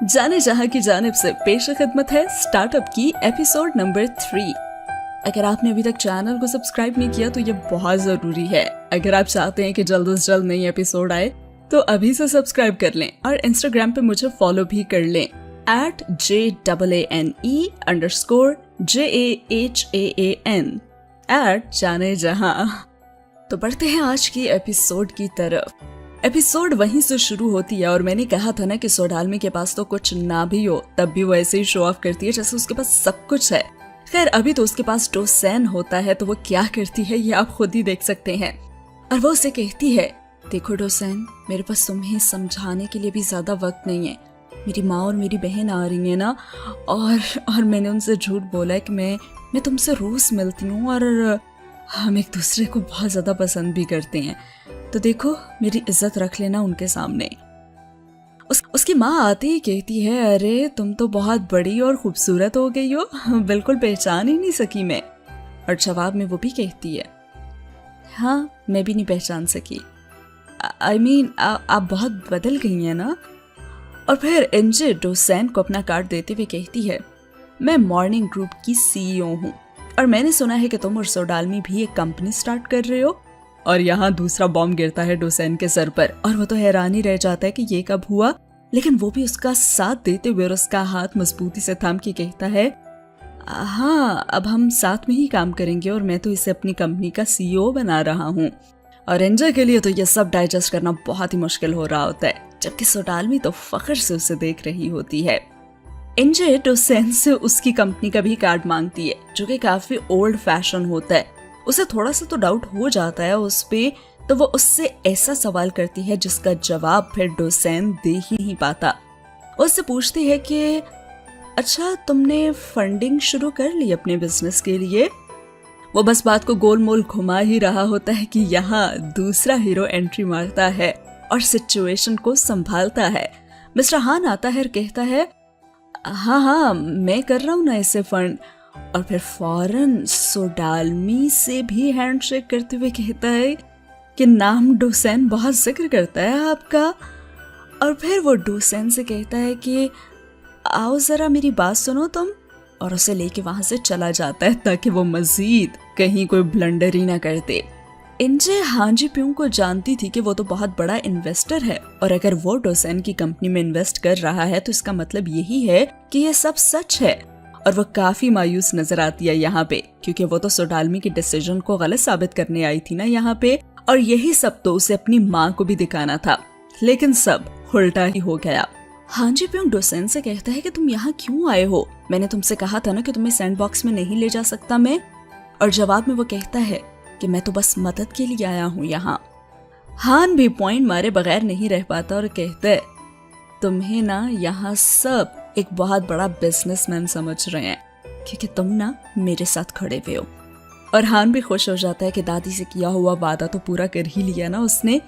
जाने जहां की जानिब से पेश खिदमत है स्टार्टअप की एपिसोड नंबर 3। अगर आपने अभी तक चैनल को सब्सक्राइब नहीं किया तो ये बहुत जरूरी है। अगर आप चाहते हैं कि जल्द से जल्द नई एपिसोड आए तो अभी से सब्सक्राइब कर लें और इंस्टाग्राम पे मुझे फॉलो भी कर लें @JAANE_JAHAAN @जाने जहां। तो बढ़ते हैं आज की एपिसोड की तरफ। एपिसोड वहीं से शुरू होती है और मैंने कहा था ना कि सोडालमी के पास तो कुछ ना भी हो तब भी वो ऐसे ही शो ऑफ करती है जैसे उसके पास सब कुछ है। खैर अभी तो उसके पास डोसेन होता है तो वो क्या करती है ये आप खुद ही देख सकते हैं। और वो उसे कहती है, देखो डोसेन, मेरे पास तुम्हें समझाने के लिए भी ज्यादा वक्त नहीं है। मेरी माँ और मेरी बहन आ रही है ना और मैंने उनसे झूठ बोला है कि मैं तुमसे रोज मिलती हूँ और हम एक दूसरे को बहुत ज्यादा पसंद भी करते हैं, तो देखो मेरी इज्जत रख लेना उनके सामने। उसकी माँ आती ही कहती है, अरे तुम तो बहुत बड़ी और खूबसूरत हो गई हो, बिल्कुल पहचान ही नहीं सकी मैं। और जवाब में वो भी कहती है, हाँ मैं भी नहीं पहचान सकी। I mean, आप बहुत बदल गई हैं ना। और फिर एनजे डोसेन को अपना कार्ड देते हुए कहती है, मैं मॉर्निंग ग्रुप की CEO हूँ और मैंने सुना है कि तुम और सोडालमी भी एक कंपनी स्टार्ट कर रहे हो। और यहाँ दूसरा बॉम्ब गिरता है डोसेन के सर पर और वो तो हैरान ही रह जाता है कि ये कब हुआ, लेकिन वो भी उसका साथ देते हुए और उसका हाथ मजबूती से थाम के कहता है, हाँ अब हम साथ में ही काम करेंगे और मैं तो इसे अपनी कंपनी का CEO बना रहा हूँ। और एंजॉय के लिए तो ये सब डाइजेस्ट करना बहुत ही मुश्किल हो रहा होता है, जबकि सोडालमी तो फख्र से उसे देख रही होती है। एंजे डोसेन से उसकी कंपनी का भी कार्ड मांगती है जो कि काफी ओल्ड फैशन होता है। उसे थोड़ा सा तो डाउट हो जाता है उस पे, तो वो उससे ऐसा सवाल करती है जिसका जवाब फिर डोसेन दे ही नहीं पाता। उससे पूछती है कि अच्छा तुमने फंडिंग शुरू कर ली अपने बिजनेस के लिए। वो बस बात को गोल मोल घुमा ही रहा होता है कि यहाँ दूसरा हीरो एंट्री मारता है और सिचुएशन को संभालता है। मिस्टर हान आता है और कहता है, हाँ मैं कर रहा हूँ ना ऐसे फंड। और फिर फौरन सोडालमी से भी हैंडशेक करते हुए कहता है कि नाम डोसेन बहुत जिक्र करता है आपका। और फिर वो डोसेन से कहता है कि आओ जरा मेरी बात सुनो तुम, और उसे लेके वहां से चला जाता है ताकि वो मजीद कहीं कोई ब्लंडर ही ना करते। एनजे हांजी प्यूंग को जानती थी कि वो तो बहुत बड़ा इन्वेस्टर है और अगर वो डोसेन की कंपनी में इन्वेस्ट कर रहा है तो इसका मतलब यही है कि ये सब सच है। और वो काफी मायूस नजर आती है यहाँ पे, क्योंकि वो तो सोडालमी के डिसीजन को गलत साबित करने आई थी ना यहाँ पे, और यही सब तो उसे अपनी माँ को भी दिखाना था, लेकिन सब उल्टा ही हो गया। हांजी प्यूंग डोसेन से कहता है कि तुम यहाँ क्यों आए हो, मैंने तुमसे कहा था ना कि तुम्हें सैंडबॉक्स में नहीं ले जा सकता मैं। और जवाब में वो कहता है कि मैं तो बस मदद के लिए आया हूँ यहाँ। हान भी पॉइंट मारे बगैर नहीं रह पाता और कहता है, तुम्हें ना यहाँ सब एक बहुत बड़ा बिजनेसमैन समझ रहे हैं क्योंकि तुम ना मेरे साथ खड़े हुए हो। और हान भी खुश हो जाता है कि दादी से किया हुआ वादा तो पूरा कर ही लिया ना उसने।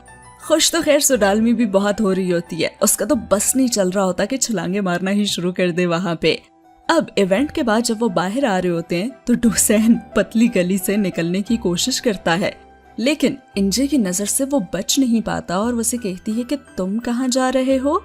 खुश तो खैर सोडालमी भी बहुत हो रही होती है, उसका तो बस नहीं चल रहा होता कि छलांगे मारना ही शुरू कर दे वहां पे। अब इवेंट के बाद जब वो बाहर आ रहे होते हैं तो डोसेन पतली गली से निकलने की कोशिश करता है, लेकिन इंजे की नजर से वो बच नहीं पाता और उसे कहती है कि तुम कहाँ जा रहे हो।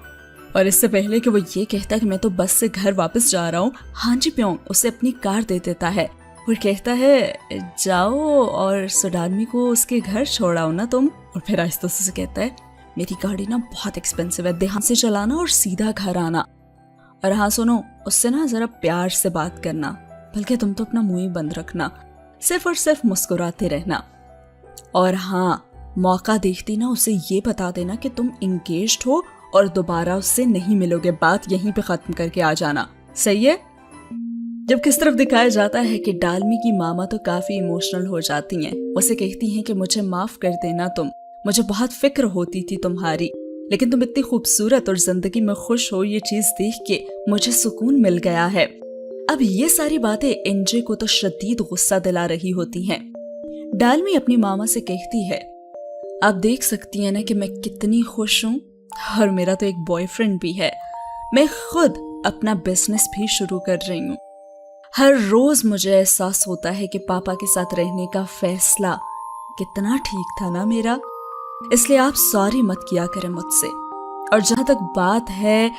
और इससे पहले कि वो ये कहता है कि मैं तो बस से घर वापस जा रहा हूँ, हांजी प्योंग उसे अपनी कार दे देता है और कहता है, जाओ और सोडालमी को उसके घर छोड़ाओ ना तुम। और फिर आहिस्ता से कहता है, मेरी गाड़ी ना बहुत एक्सपेंसिव है, ध्यान से चलाना और सीधा घर आना। और हाँ सुनो, उससे ना जरा प्यार से बात करना, बल्कि तुम तो अपना मुंह ही बंद रखना, सिर्फ और सिर्फ मुस्कुराते रहना। और हाँ मौका देखती ना उसे ये बता देना कि तुम इंगेज्ड हो और दोबारा उससे नहीं मिलोगे, बात यहीं पे खत्म करके आ जाना, सही है। जब किस तरफ दिखाया जाता है कि डालमी की मामा तो काफी इमोशनल हो जाती हैं। उसे कहती हैं कि मुझे माफ कर देना तुम, मुझे बहुत फिक्र होती थी तुम्हारी, लेकिन तुम इतनी खूबसूरत और जिंदगी में खुश हो ये चीज देख के मुझे सुकून मिल गया है। अब ये सारी बातें एनजे को तो शदीद गुस्सा दिला रही होती हैं। डालमी अपनी मामा से कहती है, आप देख सकती हैं ना कि मैं कितनी खुश हूँ और मेरा तो एक बॉयफ्रेंड भी है, मैं खुद अपना बिजनेस भी शुरू कर रही हूँ। हर रोज मुझे एहसास होता है कि पापा के साथ रहने का फैसला कितना ठीक था ना मेरा, इसलिए आप सॉरी मत किया करें मुझसे। और जहां तक बात है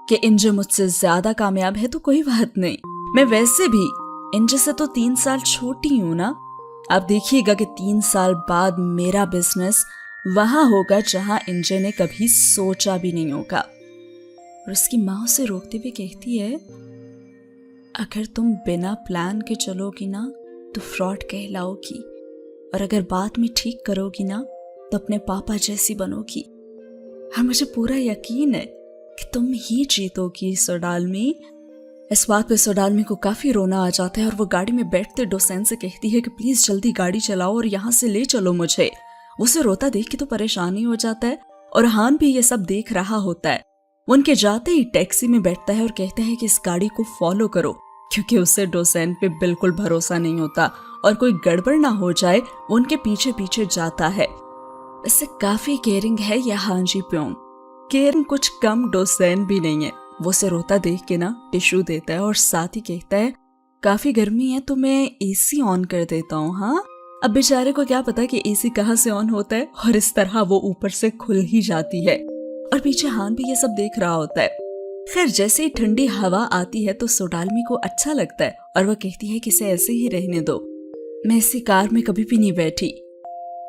कि इंजे मुझसे ज्यादा कामयाब है तो कोई बात नहीं, मैं वैसे भी इंजे से तो 3 साल छोटी हूं ना। आप देखिएगा कि 3 साल बाद मेरा बिजनेस वहां होगा जहां इंजे ने कभी सोचा भी नहीं होगा। और उसकी माँ उसे रोकते हुए कहती है, अगर तुम बिना प्लान के चलोगी ना तो फ्रॉड कहलाओगी, और अगर बाद में ठीक करोगी ना तो अपने पापा जैसी बनोगी। और मुझे पूरा यकीन है कि तुम ही जीतोगी सोडालमी। इस बात पे सोडालमी को काफी रोना आ जाता है और वो गाड़ी में बैठते डोसेन से कहती है कि प्लीज जल्दी गाड़ी चलाओ और यहाँ से ले चलो मुझे। उसे रोता देख के तो परेशानी हो जाता है और हान भी ये सब देख रहा होता है। उनके जाते ही टैक्सी में बैठता है और कहता है कि इस गाड़ी को फॉलो करो, क्योंकि उसे डोसेन पे बिल्कुल भरोसा नहीं होता और कोई गड़बड़ ना हो जाए वो उनके पीछे पीछे जाता है। इससे काफी केयरिंग है यह हान जी प्योंग, केयरिंग कुछ कम डोसेन भी नहीं है। वो उसे रोता देख के ना टिश्यू देता है और साथ ही कहता है, काफी गर्मी है तो मैं एसी ऑन कर देता हूँ। हाँ, अब बेचारे को क्या पता कि एसी कहाँ से ऑन होता है, और इस तरह वो ऊपर से खुल ही जाती है और पीछे हान भी ये सब देख रहा होता है। खैर जैसे ही ठंडी हवा आती है तो सोडालमी को अच्छा लगता है और वो कहती है कि इसे ऐसे ही रहने दो, मैं इसी कार में कभी भी नहीं बैठी।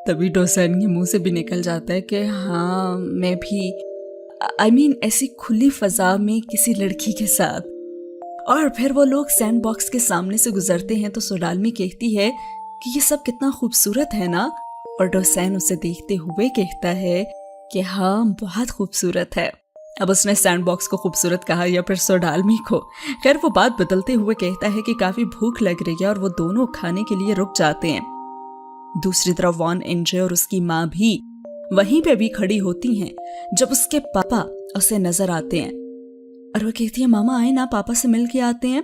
तभी डोसेन के मुंह से भी निकल जाता है कि हाँ मैं भी ऐसी खुली फजा में किसी लड़की के साथ। और फिर वो लोग सैंड बॉक्स के सामने से गुजरते हैं तो सोडालमी कहती है कि ये सब कितना खूबसूरत है ना, और डोसेन उसे देखते हुए कहता है कि हाँ बहुत खूबसूरत है। अब उसने सैंड बॉक्स को खूबसूरत कहा या फिर सोडालमी को। खैर वो बात बदलते हुए कहता है कि काफी भूख लग रही है और वो दोनों खाने के लिए रुक जाते हैं। दूसरी तरफ वॉन इंजे और उसकी माँ भी वहीं पे भी खड़ी होती हैं जब उसके पापा उसे नजर आते हैं और वो कहती है, मामा आए ना, पापा से मिल के आते हैं।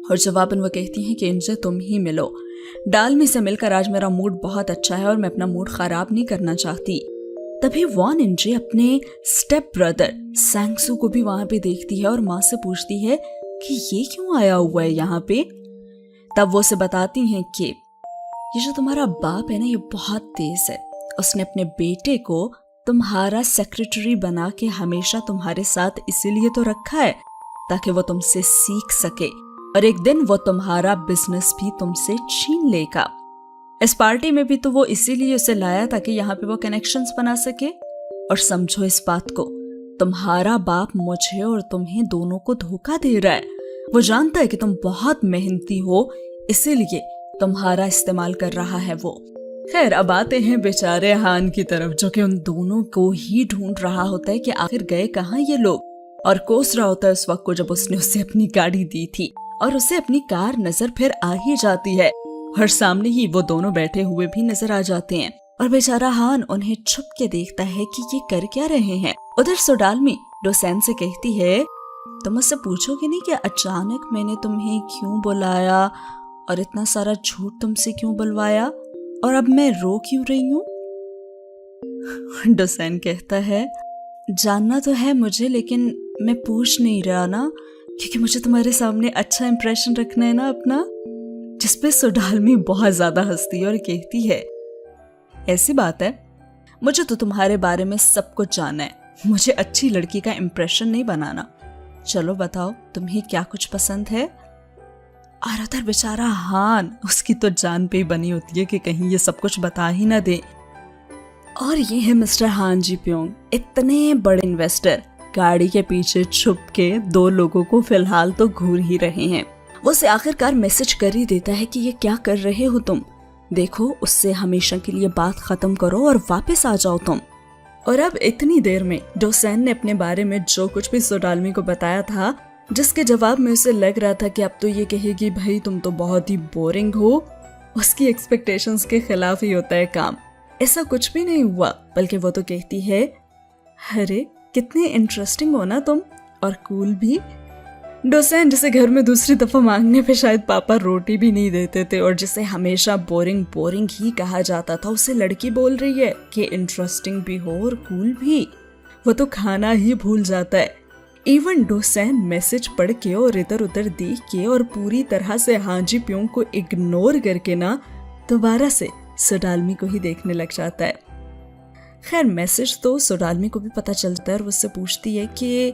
और जवाबन वो कहती हैं कि इंजे तुम ही मिलो, डालमी से मिलकर आज मेरा मूड बहुत अच्छा है और मैं अपना मूड खराब नहीं करना चाहती। तभी वॉन इंजे अपने स्टेप ब्रदर सैंगसू को भी वहां पे देखती है और माँ से पूछती है कि ये क्यों आया हुआ है यहाँ पे। तब वो उसे बताती हैं कि ये जो तुम्हारा बाप है ना, ये बहुत तेज है, उसने अपने बेटे को तुम्हारा सेक्रेटरी बना के हमेशा तुम्हारे साथ इसीलिए तो रखा है ताकि वो तुमसे सीख सके, और एक दिन वो तुम्हारा बिजनेस भी तुमसे छीन लेगा। इस पार्टी में भी तो वो इसीलिए उसे लाया ताकि यहाँ पे वो कनेक्शंस बना सके। और समझो इस बात को, तुम्हारा बाप मुझे और तुम्हें दोनों को धोखा दे रहा है। वो जानता है कि तुम बहुत मेहनती हो, इसीलिए तुम्हारा इस्तेमाल कर रहा है वो। खैर अब आते हैं बेचारे हान की तरफ, जो कि उन दोनों को ही ढूंढ रहा होता है कि आखिर गए कहाँ ये लोग, और कोस रहा होता है उस वक्त को जब उसने उसे अपनी गाड़ी दी थी और उसे अपनी कार नजर फिर आ ही जाती है और सामने ही वो दोनों बैठे हुए भी नजर आ जाते हैं। और बेचारा हान उन्हें छुप के देखता है कि ये कर क्या रहे हैं। उधर सोडालमी डोसेन से कहती है, तुम मुझसे पूछोगे नहीं कि अचानक मैंने तुम्हें क्यों बुलाया और इतना सारा झूठ तुमसे क्यों बुलवाया, और अब मैं रो क्यों रही हूँ। डोसेन कहता है, जानना तो है मुझे, लेकिन मैं पूछ नहीं रहा ना, क्योंकि मुझे तुम्हारे सामने अच्छा इंप्रेशन रखना है ना अपना। जिसपे सोडालमी बहुत ज्यादा हंसती है और कहती है, ऐसी बात है, मुझे तो तुम्हारे बारे में सब कुछ जानना है, मुझे अच्छी लड़की का इंप्रेशन नहीं बनाना। चलो बताओ तुम्हें क्या कुछ पसंद है। और उधर बेचारा हान, उसकी तो जान पे ही बनी होती है कि कहीं ये सब कुछ बता ही ना दे। और ये है मिस्टर हान जी प्योंग, इतने बड़े इन्वेस्टर, गाड़ी के पीछे छुप के दो लोगों को फिलहाल तो घूर ही रहे हैं। वो उसे आखिरकार मैसेज कर ही देता है कि ये क्या कर रहे हो तुम, देखो उससे हमेशा के लिए बात खत्म करो और वापस आ जाओ तुम। और अब इतनी देर में डोसेन ने अपने बारे में जो कुछ भी सोडालमी को बताया था, जिसके जवाब में उसे लग रहा था कि अब तो ये कहेगी भाई तुम तो बहुत ही बोरिंग हो, उसकी एक्सपेक्टेशंस के खिलाफ ही होता है काम। ऐसा कुछ भी नहीं हुआ, बल्कि वो तो कहती है, अरे कितने इंटरेस्टिंग हो ना तुम, और कूल भी। डोसेन जिसे घर में दूसरी दफा मांगने पे शायद पापा रोटी भी नहीं देते थे और जिसे हमेशा बोरिंग बोरिंग ही कहा जाता था, उसे लड़की बोल रही है कि इंटरेस्टिंग भी हो और कूल भी। वो तो खाना ही भूल जाता है। इवन डोसेन मैसेज पढ़ के और इधर उधर देख के और पूरी तरह से हांजी प्योंग को इग्नोर करके ना दोबारा से सोडालमी को ही देखने लग जाता है। खैर मैसेज तो सोडालमी को भी पता चलता है और उससे पूछती है कि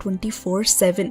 24/7،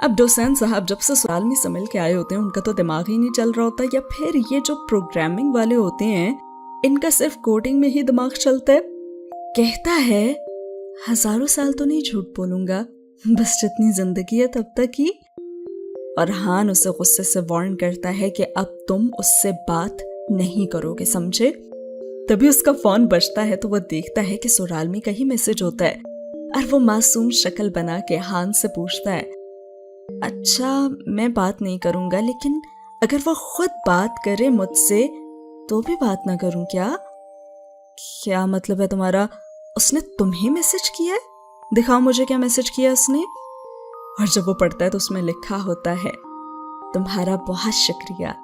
अब डोसेन साहब जब से ससुराल से मिल के आए होते हैं उनका तो दिमाग ही नहीं चल रहा होता, या फिर ये जो प्रोग्रामिंग वाले होते हैं इनका सिर्फ कोडिंग में ही दिमाग चलता है। कहता है 1000 साल तो नहीं झूठ बोलूंगा, बस जितनी जिंदगी है तब तक ही। और हान उसे गुस्से से वार्न करता है कि अब तुम उससे बात नहीं करोगे, समझे। तभी उसका फोन बजता है तो वो देखता है कि सोडालमी का ही मैसेज होता है और वो मासूम शक्ल बना के हान से पूछता है, अच्छा मैं बात नहीं करूंगा, लेकिन अगर वो खुद बात करे मुझसे तो भी बात ना करूं क्या? क्या मतलब है तुम्हारा? उसने तुम्हें मैसेज किया है? दिखाओ मुझे क्या मैसेज किया उसने। और जब वो पढ़ता है तो उसमें लिखा होता है, तुम्हारा बहुत शुक्रिया,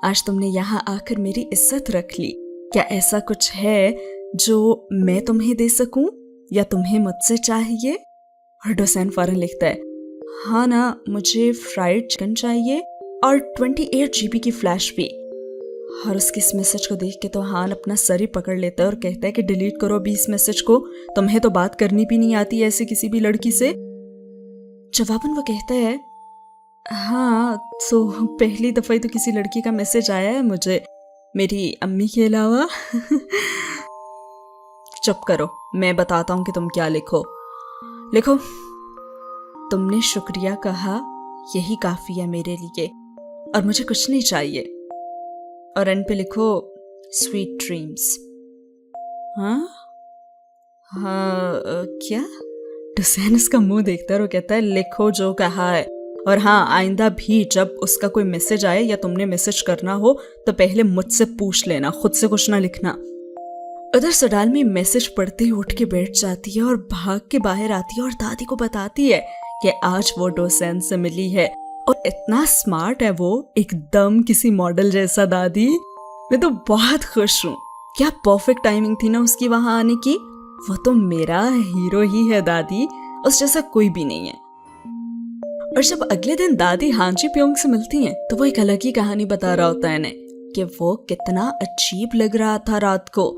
आज तुमने यहाँ आकर मेरी इज्जत रख ली। क्या ऐसा कुछ है जो मैं तुम्हें दे सकूं या तुम्हें मुझसे चाहिए? और डोसेन फौरन लिखता है, हाँ ना, मुझे फ्राइड चिकन चाहिए और 28 GB की फ्लैश भी। और उसके इस मैसेज को देख के तो हान अपना सर ही पकड़ लेता है और कहता है कि डिलीट करो अभी इस मैसेज को, तुम्हें तो बात करनी भी नहीं आती ऐसे किसी भी लड़की से। जवाबन वो कहता है, हाँ तो पहली दफा ही तो किसी लड़की का मैसेज आया है मुझे, मेरी अम्मी के अलावा। चुप करो, मैं बताता हूँ कि तुम क्या लिखो। लिखो, तुमने शुक्रिया कहा, यही काफी है मेरे लिए और मुझे कुछ नहीं चाहिए। और एंड पे लिखो स्वीट ड्रीम्स। हाँ हाँ क्या? डोसेन उसका मुंह देखता है और कहता है, लिखो जो कहा है, और हाँ आइंदा भी जब उसका कोई मैसेज आए या तुमने मैसेज करना हो तो पहले मुझसे पूछ लेना, खुद से कुछ ना लिखना। उधर सोडालमी मैसेज पढ़ते ही उठ के बैठ जाती है और भाग के बाहर आती है और दादी को बताती है कि आज वो डोसेन से मिली है और इतना स्मार्ट है वो, एकदम किसी मॉडल जैसा। दादी मैं तो बहुत खुश हूँ, क्या परफेक्ट टाइमिंग थी ना उसकी वहां आने की। वो तो मेरा हीरो ही है दादी, उस जैसा कोई भी नहीं है। और जब अगले दिन दादी हांजी प्योंग से मिलती हैं तो वो एक अलग ही कहानी बता रहा होता है इन्हें कि वो कितना अजीब लग रहा था रात को।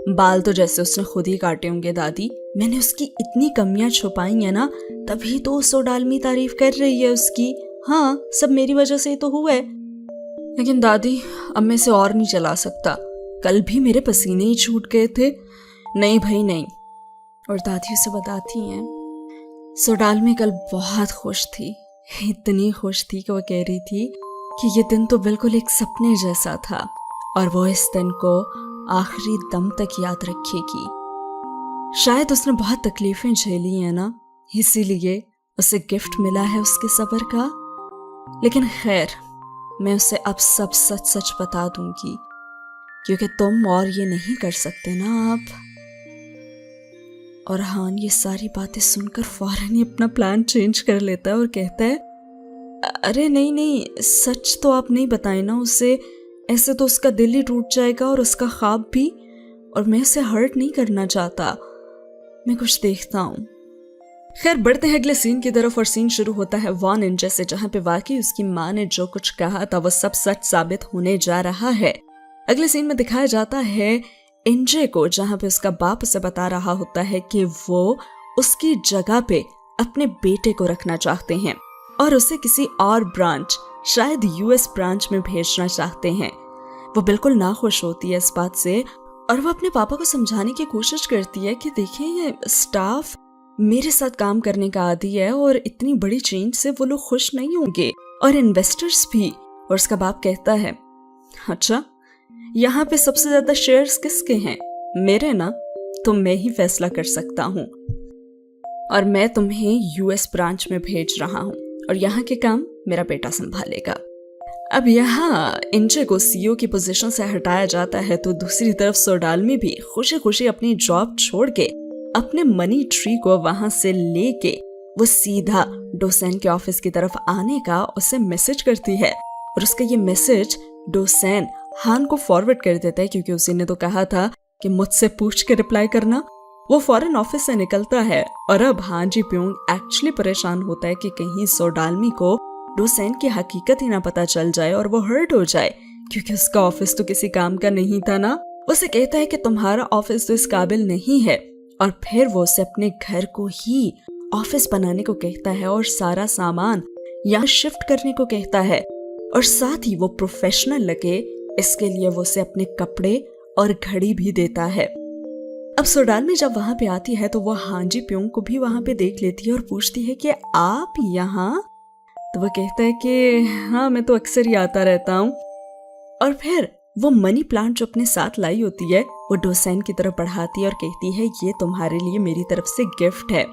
बाल तो जैसे उसने खुद ही काटे होंगे दादी, मैंने उसकी इतनी कमियां छुपाई है ना, तभी तो सोडालमी तारीफ कर रही है उसकी। हाँ सब मेरी वजह से ही तो हुआ है, लेकिन दादी अब मैं इसे और नहीं चला सकता, कल भी मेरे पसीने ही छूट गए थे। नहीं भाई नहीं। और दादी उसे बताती हैं, सोडालमी कल बहुत खुश थी, इतनी खुश थी कि वो कह रही थी कि ये दिन तो बिल्कुल एक सपने जैसा था और वो इस दिन को आखिरी दम तक याद रखेगी। शायद उसने बहुत तकलीफें झेली हैं ना, इसीलिए उसे गिफ्ट मिला है उसके सब्र का। लेकिन खैर मैं उसे अब सब सच सच बता दूंगी, क्योंकि तुम और ये नहीं कर सकते ना आप। और हान ये सारी बातें सुनकर फौरन ही अपना प्लान चेंज कर लेता है और कहता है, अरे नहीं नहीं, सच तो आप नहीं बताए ना उसे, ऐसे तो उसका दिल ही टूट जाएगा और उसका ख्वाब भी, और मैं उसे हर्ट नहीं करना चाहता, मैं कुछ देखता हूँ। खैर बढ़ते हैं अगले सीन की तरफ और सीन शुरू होता है वॉन इंजे से, जहाँ पे वाकई उसकी माँ ने जो कुछ कहा था वो सब सच साबित होने जा रहा है। अगले सीन में दिखाया जाता है इंजे को, जहाँ पे उसका बाप उसे बता रहा होता है कि वो उसकी जगह पे अपने बेटे को रखना चाहते हैं और उसे किसी और ब्रांच, शायद यूएस ब्रांच में भेजना चाहते हैं। वो बिल्कुल नाखुश होती है इस बात से और वो अपने पापा को समझाने की कोशिश करती है कि देखिए ये स्टाफ मेरे साथ काम करने का आदी है और इतनी बड़ी चेंज से वो लोग खुश नहीं होंगे और इन्वेस्टर्स भी। और उसका बाप कहता है, अच्छा यहाँ पे सबसे ज्यादा शेयर्स किसके हैं? मेरे ना, तो मैं ही फैसला कर सकता हूँ और मैं तुम्हें यूएस ब्रांच में भेज रहा हूँ और यहाँ के काम मेरा बेटा संभालेगा। अब यहाँ इंजे को सीईओ की पोजीशन से हटाया जाता है तो दूसरी तरफ सोडालमी भी खुशी खुशी अपनी जॉब छोड़ के अपने मनी ट्री को वहां से लेके वो सीधा डोसेन के ऑफिस की तरफ आने का उसे मैसेज करती है। और उसका ये मैसेज डोसेन हान को फॉरवर्ड कर देता है, क्योंकि उसी ने तो कहा था कि मुझसे पूछ के रिप्लाई करना। वो फौरन ऑफिस से निकलता है और अब हान जी प्योंग एक्चुअली परेशान होता है कि कहीं सोडालमी को डोसेन की हकीकत ही ना पता चल जाए और वो हर्ट हो जाए, क्योंकि उसका ऑफिस तो किसी काम का नहीं था ना। उसे कहता है कि तुम्हारा ऑफिस तो इस काबिल नहीं है और फिर वो उसे अपने घर को ही ऑफिस बनाने को कहता है और सारा सामान यहाँ शिफ्ट करने को कहता है और साथ ही वो प्रोफेशनल लगे इसके लिए वो उसे अपने कपड़े और घड़ी भी देता है। अब सोडालमी जब वहां पे आती है तो वो हांजी प्योंग को भी वहां पे देख लेती है और पूछती है कि आप यहाँ? तो वो कहता है कि हाँ, मैं तो अक्सर ही आता रहता हूँ। और फिर वो मनी प्लांट जो अपने साथ लाई होती है वो डोसेन की तरफ बढ़ाती है और कहती है ये तुम्हारे लिए मेरी तरफ से गिफ्ट है।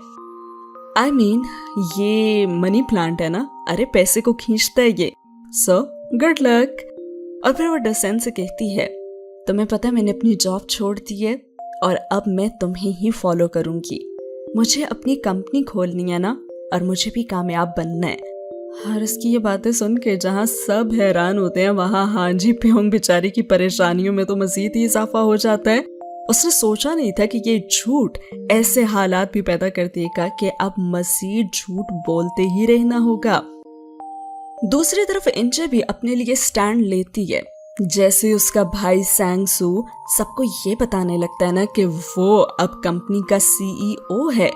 I mean, ये मनी प्लांट है ना, अरे पैसे को खींचता है ये, सो गुड लक। और फिर वो डोसेन से कहती है तुम्हें पता है मैंने अपनी जॉब छोड़ दी है और अब मैं तुम्हें ही फॉलो करूंगी। मुझे अपनी कंपनी खोलनी है ना और मुझे भी कामयाब बनना है। और इसकी ये बातें सुन के जहाँ सब हैरान होते हैं वहाँ हांजी प्योंग बेचारी की परेशानियों में तो मजीद ही इजाफा हो जाता है। उसने सोचा नहीं था कि ये झूठ ऐसे हालात भी पैदा कर देगा कि अब मजीद झूठ बोलते ही रहना होगा। दूसरी तरफ इंजे भी अपने लिए स्टैंड लेती है। जैसे उसका भाई सैंग सू सबको ये बताने लगता है ना कि वो अब कंपनी का सीईओ है,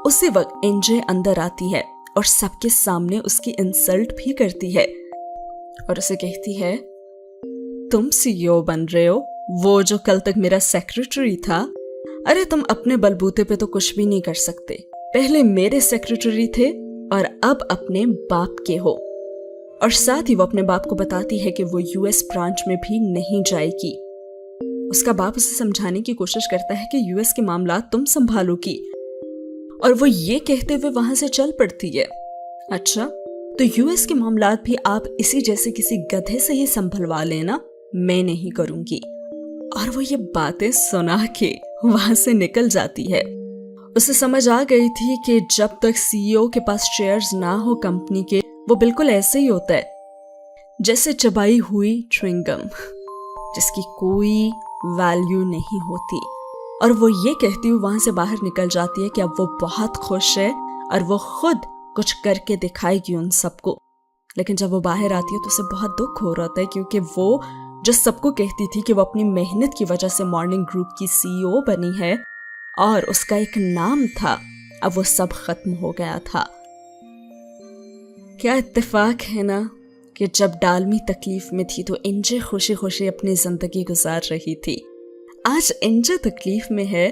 उसी वक्त इंजे अंदर आती है और सबके सामने उसकी इंसल्ट भी करती है और उसे कहती है तुम सीईओ बन रहे हो, वो जो कल तक मेरा सेक्रेटरी था, अरे तुम अपने बलबूते पे तो कुछ भी नहीं कर सकते। पहले मेरे सेक्रेटरी थे और अब अपने बाप के हो। और साथ ही वो अपने बाप को बताती है कि वो यूएस ब्रांच में भी नहीं जाएगी। उसका बाप उसे समझाने की कोशिश करता है कि यूएस के मामला तुम संभालोगी और वो ये कहते हुए वहां से चल पड़ती है। अच्छा, तो यूएस के मामला भी आप इसी जैसे किसी गधे से ही संभलवा लेना, मैं नहीं करूंगी। और वो ये बातें सुना के वहां से निकल जाती है। उसे समझ आ गई थी कि जब तक सीईओ के पास शेयर्स ना हो कंपनी के, वो बिल्कुल ऐसे ही होता है जैसे चबाई हुई च्युइंगम जिसकी कोई वैल्यू नहीं होती। और वो ये कहती हुई वहां से बाहर निकल जाती है कि अब वो बहुत खुश है और वो खुद कुछ करके दिखाएगी उन सबको। लेकिन जब वो बाहर आती है तो उसे बहुत दुख हो रहा था, क्योंकि वो जो सबको कहती थी कि वो अपनी मेहनत की वजह से मॉर्निंग ग्रुप की सीईओ बनी है और उसका एक नाम था, अब वो सब खत्म हो गया था। क्या इत्तेफाक है ना कि जब डालमी तकलीफ में थी तो इंजे खुशी खुशी अपनी जिंदगी गुजार रही थी। आज इंजे तकलीफ में है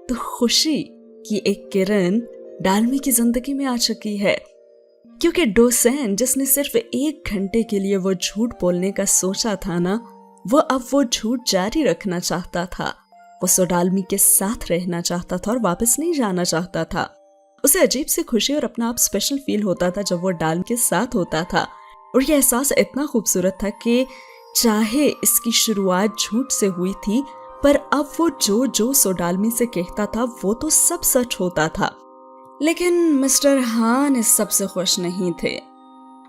तो खुशी की एक किरण डालमी की जिंदगी में आ चुकी है, क्योंकि डोसेन जिसने सिर्फ 1 घंटे के लिए वो झूठ बोलने का सोचा था ना, वो अब वो झूठ जारी रखना चाहता था। वो सोडालमी के साथ रहना चाहता था और वापस नहीं जाना चाहता था। उसे अजीब सी खुशी और अपना आप स्पेशल फील होता था जब वो डालमी के साथ होता था। और ये एहसास इतना खूबसूरत था कि चाहे इसकी शुरुआत झूठ से हुई थी, पर अब वो जो जो सोडालमी से कहता था वो तो सब सच होता था। लेकिन मिस्टर हान इस सब से खुश नहीं थे।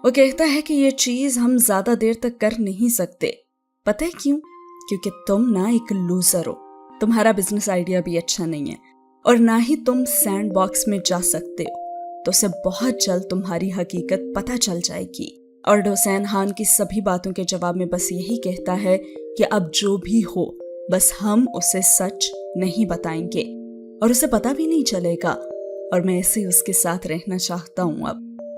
वो कहता है कि ये चीज हम ज्यादा देर तक कर नहीं सकते। पता है क्यों? क्योंकि तुम ना एक लूजर हो, तुम्हारा बिजनेस आइडिया भी अच्छा नहीं है और ना ही तुम सैंड बॉक्स में जा सकते हो। तो उसे बहुत जल्द तुम्हारी हकीकत पता चल जाएगी। और डोसेन हान की सभी बातों के जवाब में बस यही कहता है कि अब जो भी हो बस हम उसे सच नहीं बताएंगे और उसे पता भी नहीं चलेगा, और मैं ऐसे ही उसके साथ रहना चाहता हूँ।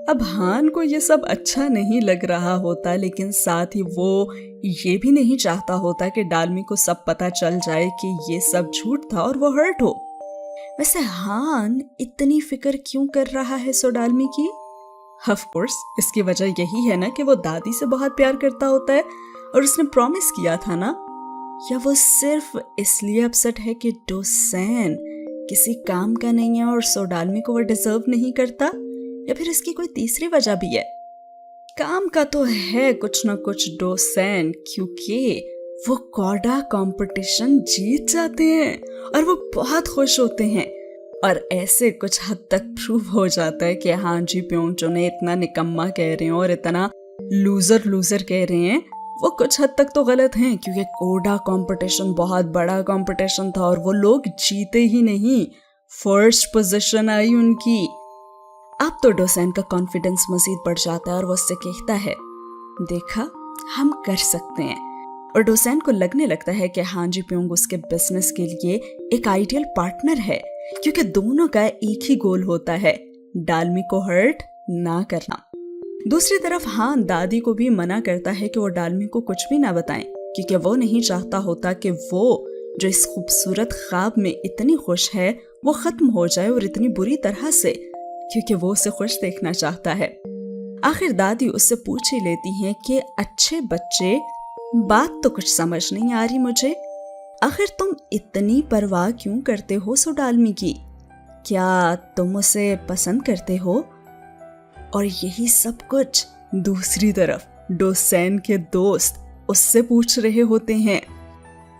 अब हान को ये सब अच्छा नहीं लग रहा होता, लेकिन साथ ही वो ये भी नहीं चाहता होता कि डालमी को सब पता चल जाए कि ये सब झूठ था और वो हर्ट हो। वैसे हान इतनी फिक्र क्यों कर रहा है सोडालमी की? ऑफ कोर्स इसकी वजह यही है ना कि वो दादी से बहुत प्यार करता होता है और उसने प्रॉमिस किया था ना। या वो सिर्फ इसलिए अपसेट है कि डोसेन किसी काम का नहीं है और सोडालमी को वो डिजर्व नहीं करता, या फिर इसकी कोई तीसरी वजह भी है? काम का तो है कुछ ना कुछ डोसेन, क्योंकि वो कॉडा कंपटीशन जीत जाते हैं और वो बहुत खुश होते हैं। और ऐसे कुछ हद तक प्रूव हो जाता है कि हांजी प्योंग जो ने इतना निकम्मा कह रहे हैं और इतना लूजर कह रहे हैं, वो कुछ हद तक तो गलत हैं, क्योंकि कोडा कंपटीशन बहुत बड़ा कंपटीशन था और वो लोग जीते ही नहीं, फर्स्ट पोजीशन आई उनकी। अब तो डोसेन का कॉन्फिडेंस मजीद बढ़ जाता है और वो उससे कहता है देखा हम कर सकते हैं। और डोसेन को लगने लगता है कि हांजी प्योंग उसके बिजनेस के लिए एक आइडियल पार्टनर है, क्योंकि दोनों का एक ही गोल होता है, डालमी को हर्ट ना करना। दूसरी तरफ हान दादी को भी मना करता है कि वो डालमी को कुछ भी ना बताएं, क्योंकि वो नहीं चाहता होता कि वो जो इस खूबसूरत ख्वाब में इतनी खुश है वो खत्म हो जाए, और इतनी बुरी तरह से, क्योंकि वो उसे खुश देखना चाहता है। आखिर दादी उससे पूछ ही लेती हैं कि अच्छे बच्चे, बात तो कुछ समझ नहीं आ रही मुझे, आखिर तुम इतनी परवाह क्यों करते हो सोडालमी की? क्या तुम उसे पसंद करते हो? और यही सब कुछ दूसरी तरफ डोसेन के दोस्त उससे पूछ रहे होते हैं।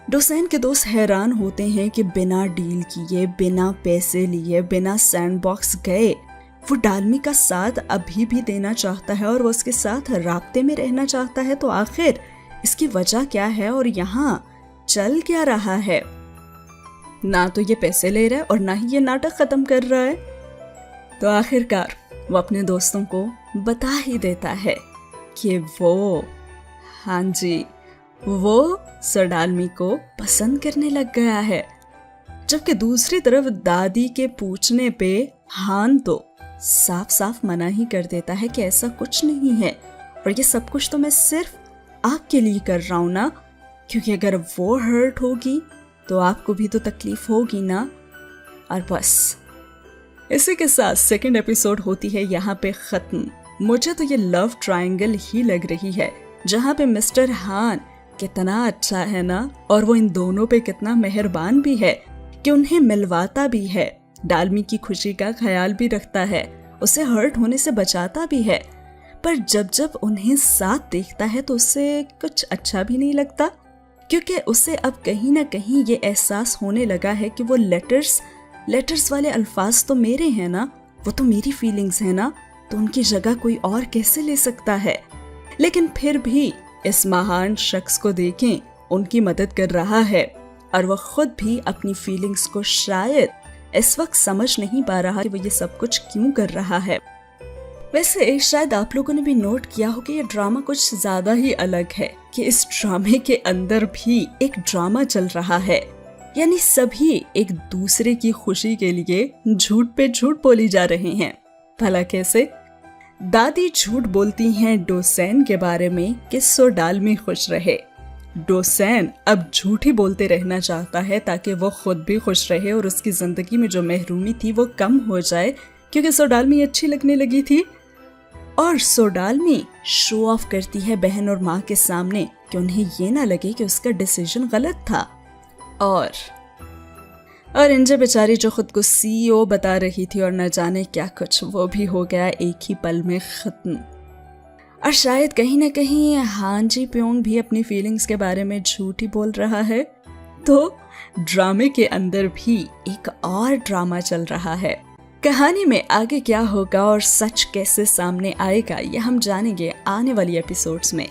डोसेन के दोस्त हैरान होते हैं कि बिना डील किए, बिना पैसे लिए, बिना सैंडबॉक्स गए वो डालमी का साथ अभी भी देना चाहता है और वो उसके साथ राब्ते में रहना चाहता है। तो आखिर इसकी वजह क्या है और यहाँ चल क्या रहा है? ना तो ये पैसे ले रहा है और ना ही ये नाटक खत्म कर रहा है। तो आखिरकार वो अपने दोस्तों को बता ही देता है कि वो, हाँ जी, वो सोडालमी को पसंद करने लग गया है। जबकि दूसरी तरफ दादी के पूछने पे हान तो साफ साफ मना ही कर देता है कि ऐसा कुछ नहीं है, और ये सब कुछ तो मैं सिर्फ आपके लिए कर रहा हूं ना, क्योंकि अगर वो हर्ट होगी तो आपको भी तो तकलीफ होगी ना। और बस इसी के साथ सेकंड एपिसोड होती है यहाँ पे खत्म। मुझे तो ये लव ट्रायंगल ही लग रही है, जहाँ पे मिस्टर हान कितना अच्छा है ना, और वो इन दोनों पे कितना मेहरबान भी है कि उन्हें मिलवाता भी है, डालमी की खुशी का ख्याल भी रखता है, उसे हर्ट होने से बचाता भी है। पर जब जब उन्हें साथ देखता है तो उसे कुछ अच्छा भी नहीं लगता, क्योंकि उसे अब कहीं ना कहीं ये एहसास होने लगा है कि वो लेटर्स वाले अल्फाज तो मेरे हैं ना, वो तो मेरी फीलिंग्स है ना, तो उनकी जगह कोई और कैसे ले सकता है। लेकिन फिर भी इस महान शख्स को देखें, उनकी मदद कर रहा है, और वो खुद भी अपनी फीलिंग्स को शायद इस वक्त समझ नहीं पा रहा कि वो ये सब कुछ क्यों कर रहा है। वैसे शायद आप लोगों ने भी नोट किया हो कि ये ड्रामा कुछ ज्यादा ही अलग है, कि इस ड्रामे के अंदर भी एक ड्रामा चल रहा है, यानी सभी एक दूसरे की खुशी के लिए झूठ पे झूठ बोली जा रहे हैं। भला कैसे? दादी झूठ बोलती हैं डोसेन के बारे में कि सोडालमी खुश रहे। डोसेन अब झूठ ही बोलते रहना चाहता है ताकि वो खुद भी खुश रहे और उसकी जिंदगी में जो महरूमी थी वो कम हो जाए, क्योंकि सोडालमी अच्छी लगने लगी थी। और सोडालमी शो ऑफ करती है बहन और माँ के सामने कि उन्हें ये ना लगे कि उसका डिसीजन गलत था। और इंजे बेचारी जो खुद को CEO बता रही थी और न जाने क्या कुछ, वो भी हो गया एक ही पल में खत्म। और शायद कहीं ना कहीं हान जी प्योंग भी अपनी फीलिंग्स के बारे में झूठ ही बोल रहा है। तो ड्रामे के अंदर भी एक और ड्रामा चल रहा है। कहानी में आगे क्या होगा और सच कैसे सामने आएगा, ये हम जानेंगे आने वाली एपिसोड्स में।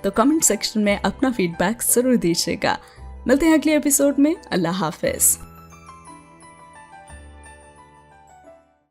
तो कमेंट सेक्शन में अपना फीडबैक जरूर दीजिएगा। मिलते हैं अगले एपिसोड में। अल्लाह हाफिज।